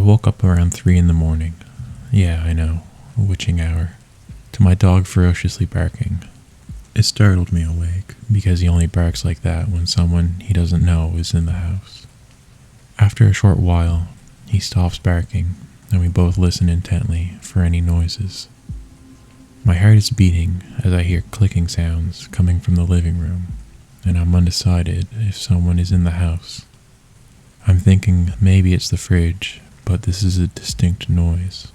woke up around 3 in the morning. Yeah, I know, a witching hour. To my dog ferociously barking. It startled me awake, because he only barks like that when someone he doesn't know is in the house. After a short while, he stops barking, and we both listen intently for any noises. My heart is beating as I hear clicking sounds coming from the living room, and I'm undecided if someone is in the house. I'm thinking maybe it's the fridge, but this is a distinct noise.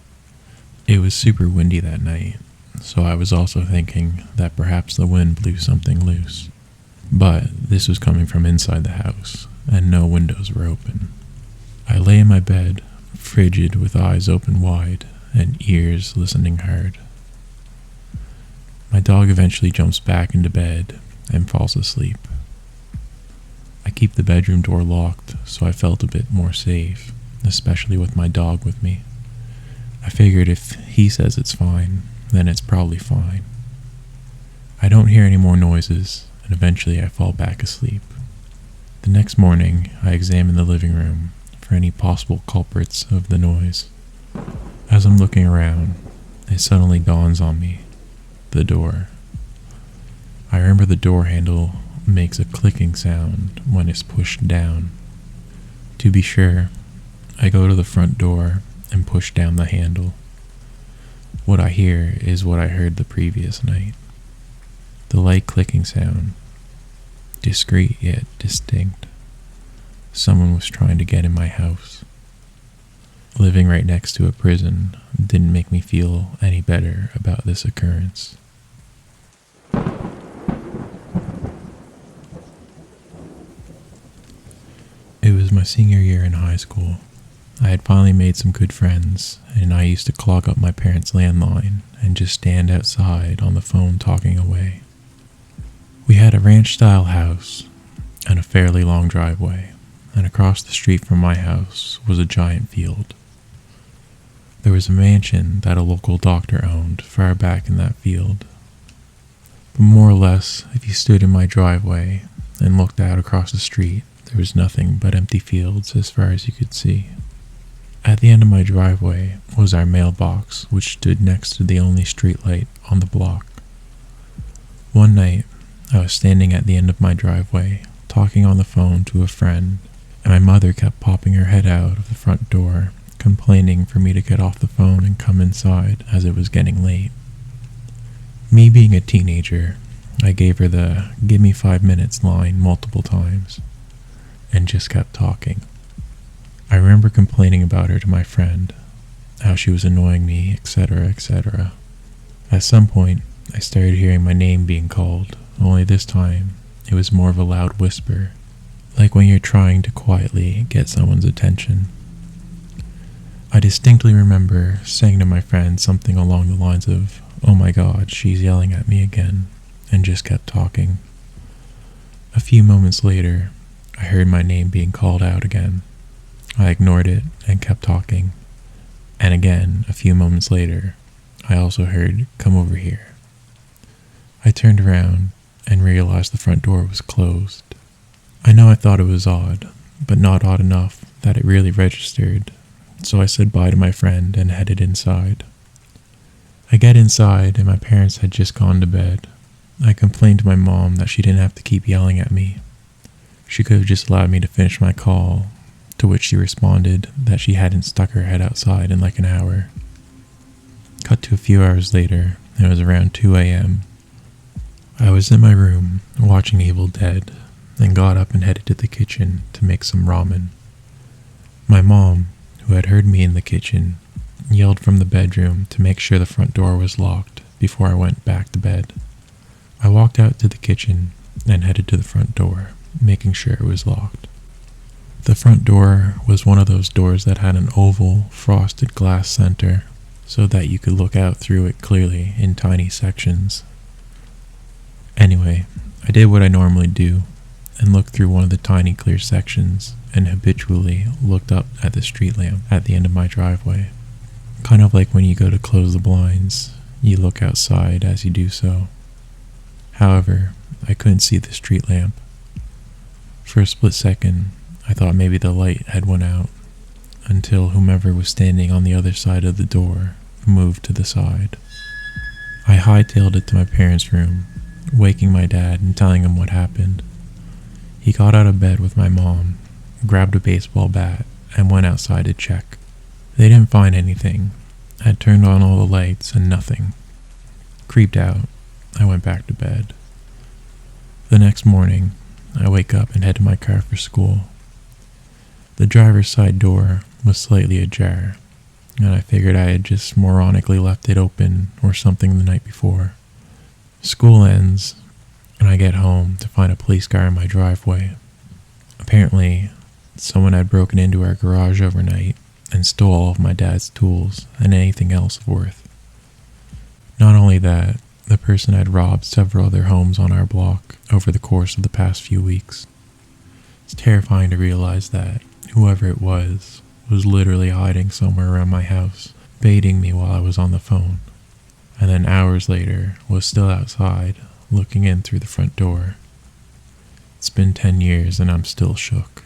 It was super windy that night, so I was also thinking that perhaps the wind blew something loose. But this was coming from inside the house, and no windows were open. I lay in my bed, frigid with eyes open wide and ears listening hard. My dog eventually jumps back into bed and falls asleep. I keep the bedroom door locked, so I felt a bit more safe, especially with my dog with me. I figured if he says it's fine, then it's probably fine. I don't hear any more noises, and eventually I fall back asleep. The next morning, I examine the living room for any possible culprits of the noise. As I'm looking around, it suddenly dawns on me. The door. I remember the door handle makes a clicking sound when it's pushed down. To be sure, I go to the front door and push down the handle. What I hear is what I heard the previous night. The light clicking sound. Discreet yet distinct. Someone was trying to get in my house. Living right next to a prison didn't make me feel any better about this occurrence. It was my senior year in high school. I had finally made some good friends, and I used to clog up my parents' landline and just stand outside on the phone talking away. We had a ranch-style house and a fairly long driveway, and across the street from my house was a giant field. There was a mansion that a local doctor owned far back in that field. But more or less, if you stood in my driveway and looked out across the street, there was nothing but empty fields as far as you could see. At the end of my driveway was our mailbox, which stood next to the only streetlight on the block. One night, I was standing at the end of my driveway, talking on the phone to a friend, and my mother kept popping her head out of the front door, complaining for me to get off the phone and come inside as it was getting late. Me being a teenager, I gave her the "give me 5 minutes" line multiple times, and just kept talking. I remember complaining about her to my friend, how she was annoying me, etc., etc. At some point, I started hearing my name being called, only this time, it was more of a loud whisper, like when you're trying to quietly get someone's attention. I distinctly remember saying to my friend something along the lines of, "Oh my God, she's yelling at me again," and just kept talking. A few moments later, I heard my name being called out again. I ignored it and kept talking. And again, a few moments later, I also heard, "Come over here." I turned around and realized the front door was closed. I know I thought it was odd, but not odd enough that it really registered, so I said bye to my friend and headed inside. I get inside and my parents had just gone to bed. I complained to my mom that she didn't have to keep yelling at me. She could have just allowed me to finish my call, to which she responded that she hadn't stuck her head outside in like an hour. Cut to a few hours later, and it was around 2 a.m. I was in my room watching Evil Dead, and got up and headed to the kitchen to make some ramen. My mom, who had heard me in the kitchen, yelled from the bedroom to make sure the front door was locked before I went back to bed. I walked out to the kitchen and headed to the front door, making sure it was locked. The front door was one of those doors that had an oval, frosted glass center, so that you could look out through it clearly in tiny sections. Anyway, I did what I normally do, and looked through one of the tiny clear sections, and habitually looked up at the street lamp at the end of my driveway. Kind of like when you go to close the blinds, you look outside as you do so. However, I couldn't see the street lamp. For a split second, I thought maybe the light had went out, until whomever was standing on the other side of the door moved to the side. I hightailed it to my parents' room, waking my dad and telling him what happened. He got out of bed with my mom, grabbed a baseball bat, and went outside to check. They didn't find anything. I had turned on all the lights and nothing. Creeped out, I went back to bed. The next morning, I wake up and head to my car for school. The driver's side door was slightly ajar, and I figured I had just moronically left it open or something the night before. School ends, and I get home to find a police car in my driveway. Apparently, someone had broken into our garage overnight and stole all of my dad's tools and anything else of worth. Not only that, the person had robbed several other homes on our block over the course of the past few weeks. It's terrifying to realize that whoever it was literally hiding somewhere around my house, baiting me while I was on the phone, and then hours later was still outside looking in through the front door. It's been 10 years and I'm still shook.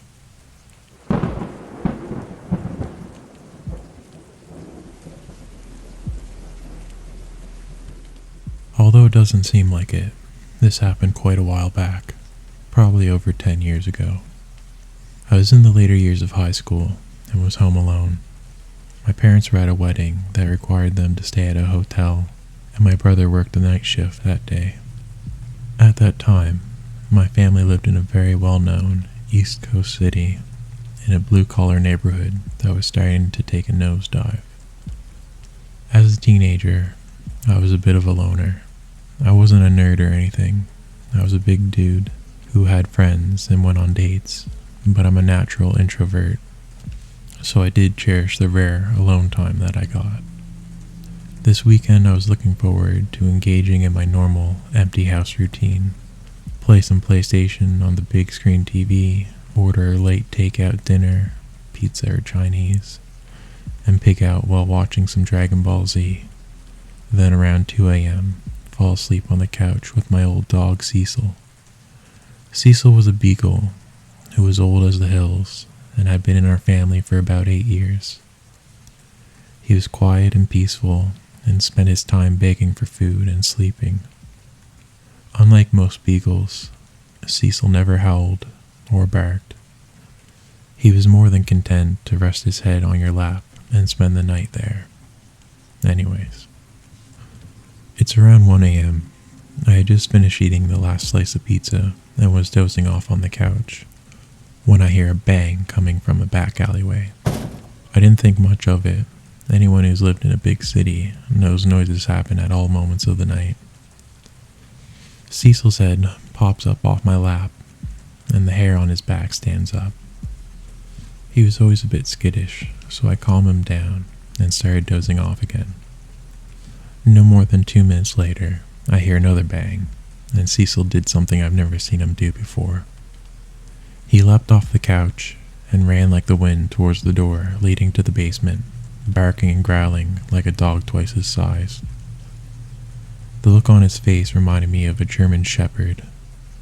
Although it doesn't seem like it, this happened quite a while back, probably over 10 years ago. I was in the later years of high school and was home alone. My parents were at a wedding that required them to stay at a hotel, and my brother worked the night shift that day. At that time, my family lived in a very well-known East Coast city in a blue-collar neighborhood that was starting to take a nosedive. As a teenager, I was a bit of a loner. I wasn't a nerd or anything. I was a big dude who had friends and went on dates, but I'm a natural introvert, so I did cherish the rare alone time that I got. This weekend I was looking forward to engaging in my normal empty house routine. Play some PlayStation on the big screen TV, order a late takeout dinner, pizza or Chinese, and pig out while watching some Dragon Ball Z. Then around 2 a.m., fall asleep on the couch with my old dog Cecil. Cecil was a beagle who was old as the hills and had been in our family for about 8 years. He was quiet and peaceful and spent his time begging for food and sleeping. Unlike most beagles, Cecil never howled or barked. He was more than content to rest his head on your lap and spend the night there. Anyways, it's around 1 a.m. I had just finished eating the last slice of pizza and was dozing off on the couch when I hear a bang coming from a back alleyway. I didn't think much of it. Anyone who's lived in a big city knows noises happen at all moments of the night. Cecil's head pops up off my lap, and the hair on his back stands up. He was always a bit skittish, so I calmed him down and started dozing off again. No more than 2 minutes later, I hear another bang, and Cecil did something I've never seen him do before. He leapt off the couch and ran like the wind towards the door leading to the basement, barking and growling like a dog twice his size. The look on his face reminded me of a German shepherd.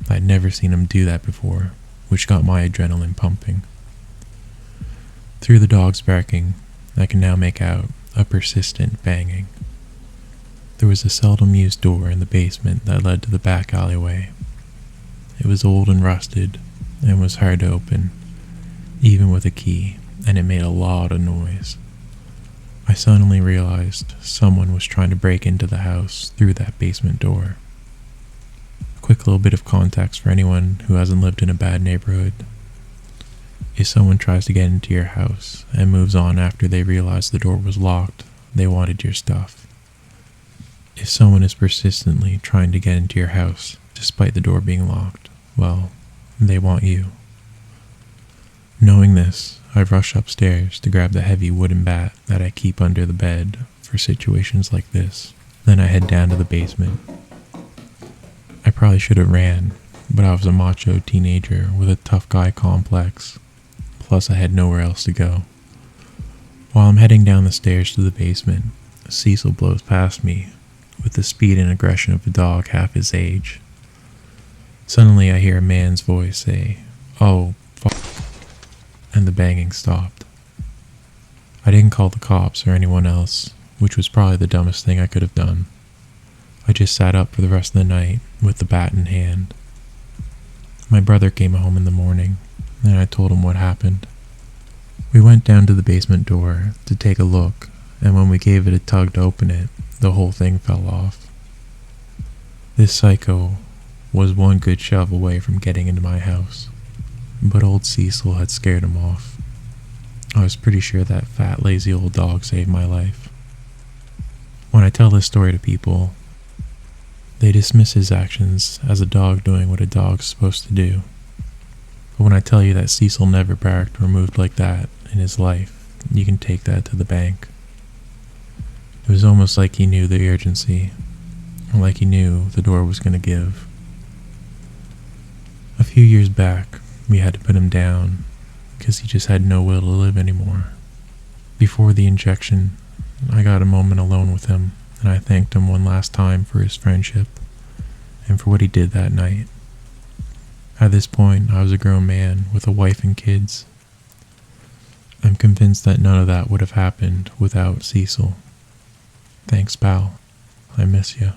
I'd never seen him do that before, which got my adrenaline pumping. Through the dog's barking, I can now make out a persistent banging. There was a seldom used door in the basement that led to the back alleyway. It was old and rusted and was hard to open, even with a key, and it made a lot of noise. I suddenly realized someone was trying to break into the house through that basement door. A quick little bit of context for anyone who hasn't lived in a bad neighborhood. If someone tries to get into your house and moves on after they realize the door was locked, they wanted your stuff. If someone is persistently trying to get into your house despite the door being locked, well, they want you. Knowing this, I rush upstairs to grab the heavy wooden bat that I keep under the bed for situations like this. Then I head down to the basement. I probably should have ran, but I was a macho teenager with a tough guy complex, plus I had nowhere else to go. While I'm heading down the stairs to the basement, Cecil blows past me with the speed and aggression of a dog half his age. Suddenly I hear a man's voice say, "Oh, fuck," and the banging stopped. I didn't call the cops or anyone else, which was probably the dumbest thing I could have done. I just sat up for the rest of the night with the bat in hand. My brother came home in the morning, and I told him what happened. We went down to the basement door to take a look, and when we gave it a tug to open it, the whole thing fell off. This psycho was one good shove away from getting into my house, but old Cecil had scared him off. I was pretty sure that fat, lazy old dog saved my life. When I tell this story to people, they dismiss his actions as a dog doing what a dog's supposed to do. But when I tell you that Cecil never barked or moved like that in his life, you can take that to the bank. It was almost like he knew the urgency, or like he knew the door was going to give. A few years back, we had to put him down because he just had no will to live anymore. Before the injection, I got a moment alone with him, and I thanked him one last time for his friendship and for what he did that night. At this point, I was a grown man with a wife and kids. I'm convinced that none of that would have happened without Cecil. Thanks, pal. I miss you.